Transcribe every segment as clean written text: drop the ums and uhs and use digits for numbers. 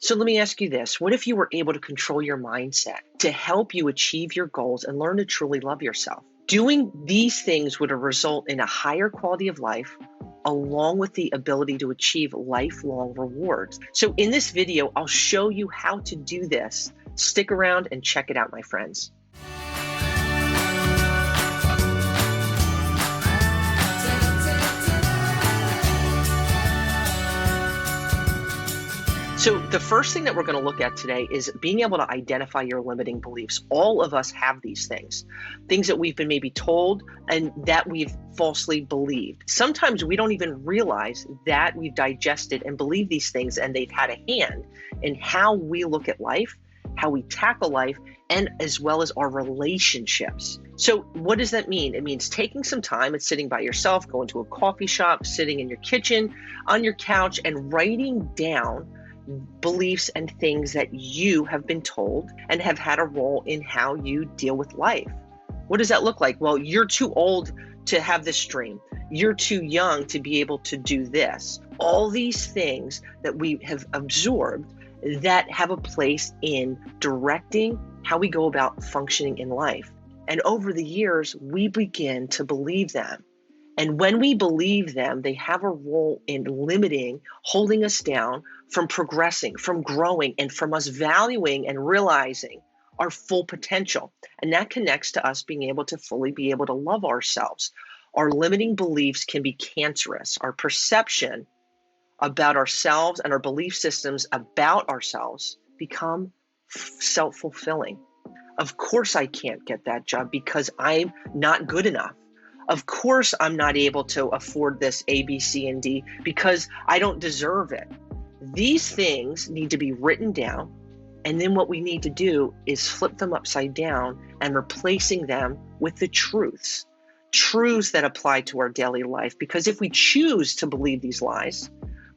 So let me ask you this. What if you were able to control your mindset to help you achieve your goals and learn to truly love yourself? Doing these things would result in a higher quality of life, along with the ability to achieve lifelong rewards. So in this video, I'll show you how to do this. Stick around and check it out, my friends. So the first thing that we're going to look at today is being able to identify your limiting beliefs. All of us have these things that we've been maybe told and that we've falsely believed. Sometimes we don't even realize that we've digested and believed these things, and they've had a hand in how we look at life, how we tackle life, and as well as our relationships. So what does that mean? It means taking some time and sitting by yourself, going to a coffee shop, sitting in your kitchen, on your couch, and writing down beliefs and things that you have been told and have had a role in how you deal with life. What does that look like? Well, you're too old to have this dream. You're too young to be able to do this. All these things that we have absorbed that have a place in directing how we go about functioning in life. And over the years, we begin to believe them. And when we believe them, they have a role in limiting, holding us down from progressing, from growing, and from us valuing and realizing our full potential. And that connects to us being able to fully be able to love ourselves. Our limiting beliefs can be cancerous. Our perception about ourselves and our belief systems about ourselves become self-fulfilling. Of course, I can't get that job because I'm not good enough. Of course, I'm not able to afford this A, B, C, and D because I don't deserve it. These things need to be written down. And then what we need to do is flip them upside down and replacing them with the truths that apply to our daily life. Because if we choose to believe these lies,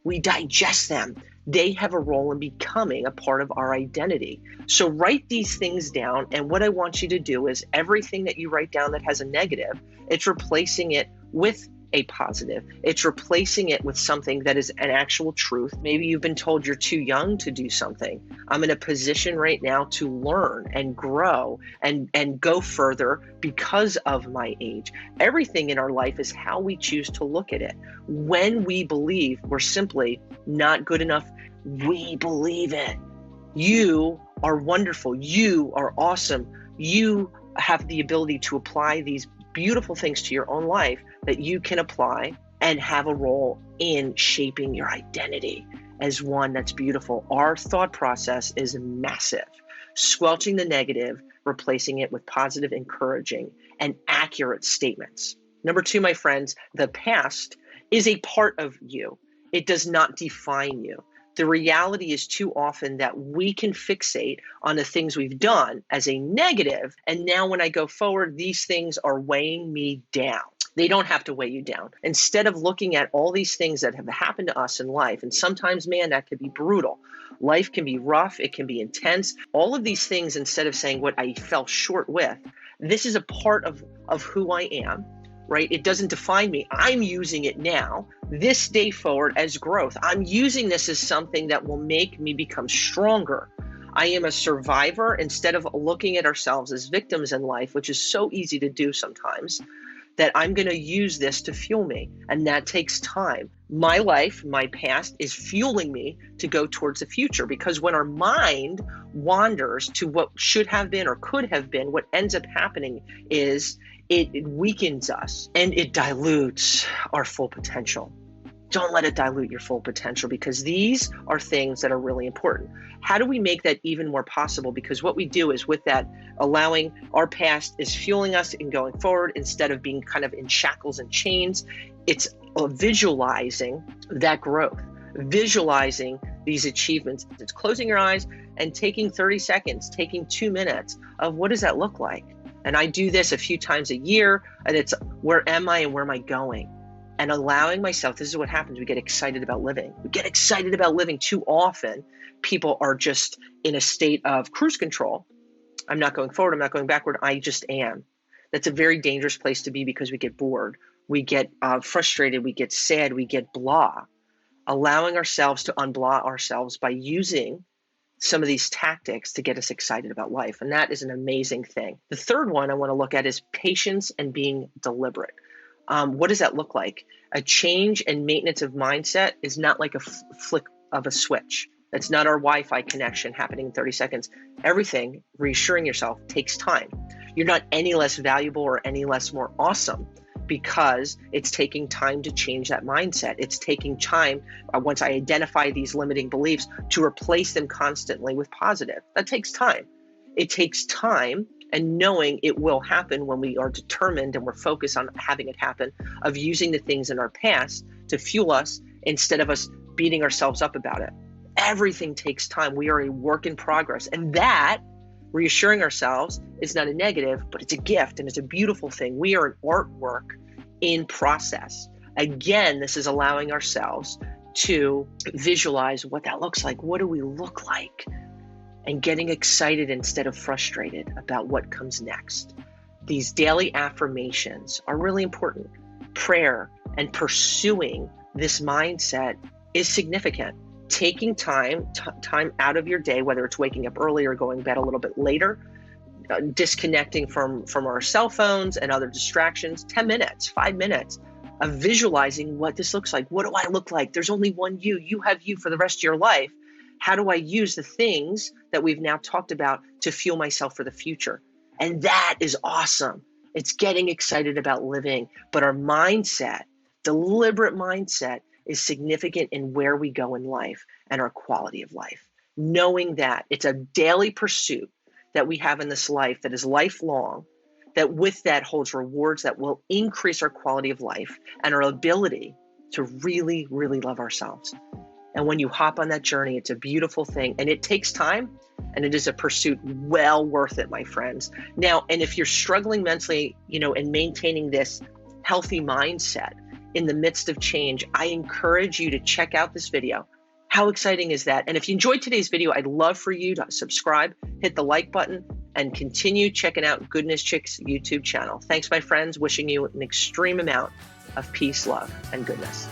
we digest them. They have a role in becoming a part of our identity. So write these things down. And what I want you to do is everything that you write down that has a negative, it's replacing it with a positive. It's replacing it with something that is an actual truth. Maybe you've been told you're too young to do something. I'm in a position right now to learn and grow and go further because of my age. Everything in our life is how we choose to look at it. When we believe we're simply not good enough, we believe it. You are wonderful. You are awesome. You have the ability to apply these beautiful things to your own life that you can apply and have a role in shaping your identity as one that's beautiful. Our thought process is massive. Squelching the negative, replacing it with positive, encouraging, and accurate statements. Number two, my friends, the past is a part of you. It does not define you. The reality is too often that we can fixate on the things we've done as a negative. And now when I go forward, these things are weighing me down. They don't have to weigh you down. Instead of looking at all these things that have happened to us in life, and sometimes, man, that could be brutal. Life can be rough. It can be intense. All of these things, instead of saying what I fell short with, this is a part of who I am. Right? It doesn't define me. I'm using it now, this day forward, as growth. I'm using this as something that will make me become stronger. I am a survivor instead of looking at ourselves as victims in life, which is so easy to do sometimes, that I'm going to use this to fuel me. And that takes time. My life, my past is fueling me to go towards the future, because when our mind wanders to what should have been or could have been, what ends up happening is it weakens us and it dilutes our full potential. Don't let it dilute your full potential, because these are things that are really important. How do we make that even more possible? Because what we do is with that, allowing our past is fueling us in going forward instead of being kind of in shackles and chains. It's visualizing that growth, visualizing these achievements. It's closing your eyes and taking 30 seconds, taking 2 minutes of what does that look like? And I do this a few times a year, and it's where am I and where am I going? And allowing myself, this is what happens. We get excited about living. We get excited about living too often. People are just in a state of cruise control. I'm not going forward. I'm not going backward. I just am. That's a very dangerous place to be, because we get bored. We get frustrated. We get sad. We get blah. Allowing ourselves to unblah ourselves by using some of these tactics to get us excited about life. And that is an amazing thing. The third one I want to look at is patience and being deliberate. What does that look like? A change and maintenance of mindset is not like a flick of a switch. It's not our Wi-Fi connection happening in 30 seconds. Everything, reassuring yourself, takes time. You're not any less valuable or any less more awesome because it's taking time to change that mindset. It's taking time, once I identify these limiting beliefs, to replace them constantly with positive. That takes time. It takes time, and knowing it will happen when we are determined and we're focused on having it happen, of using the things in our past to fuel us instead of us beating ourselves up about it. Everything takes time. We are a work in progress. And that, reassuring ourselves, is not a negative, but it's a gift and it's a beautiful thing. We are an artwork in process. Again, this is allowing ourselves to visualize what that looks like. What do we look like? And getting excited instead of frustrated about what comes next. These daily affirmations are really important. Prayer and pursuing this mindset is significant. Taking time out of your day, whether it's waking up early or going to bed a little bit later, disconnecting from our cell phones and other distractions, 10 minutes, 5 minutes of visualizing what this looks like. What do I look like? There's only one you. You have you for the rest of your life. How do I use the things that we've now talked about to fuel myself for the future? And that is awesome. It's getting excited about living, but our mindset, deliberate mindset, is significant in where we go in life and our quality of life. Knowing that it's a daily pursuit that we have in this life that is lifelong, that with that holds rewards that will increase our quality of life and our ability to really, really love ourselves. And when you hop on that journey, it's a beautiful thing, and it takes time, and it is a pursuit well worth it, my friends. Now, and if you're struggling mentally, and maintaining this healthy mindset in the midst of change, I encourage you to check out this video. How exciting is that? And if you enjoyed today's video, I'd love for you to subscribe, hit the like button, and continue checking out Goodness Chicks YouTube channel. Thanks, my friends. Wishing you an extreme amount of peace, love, and goodness.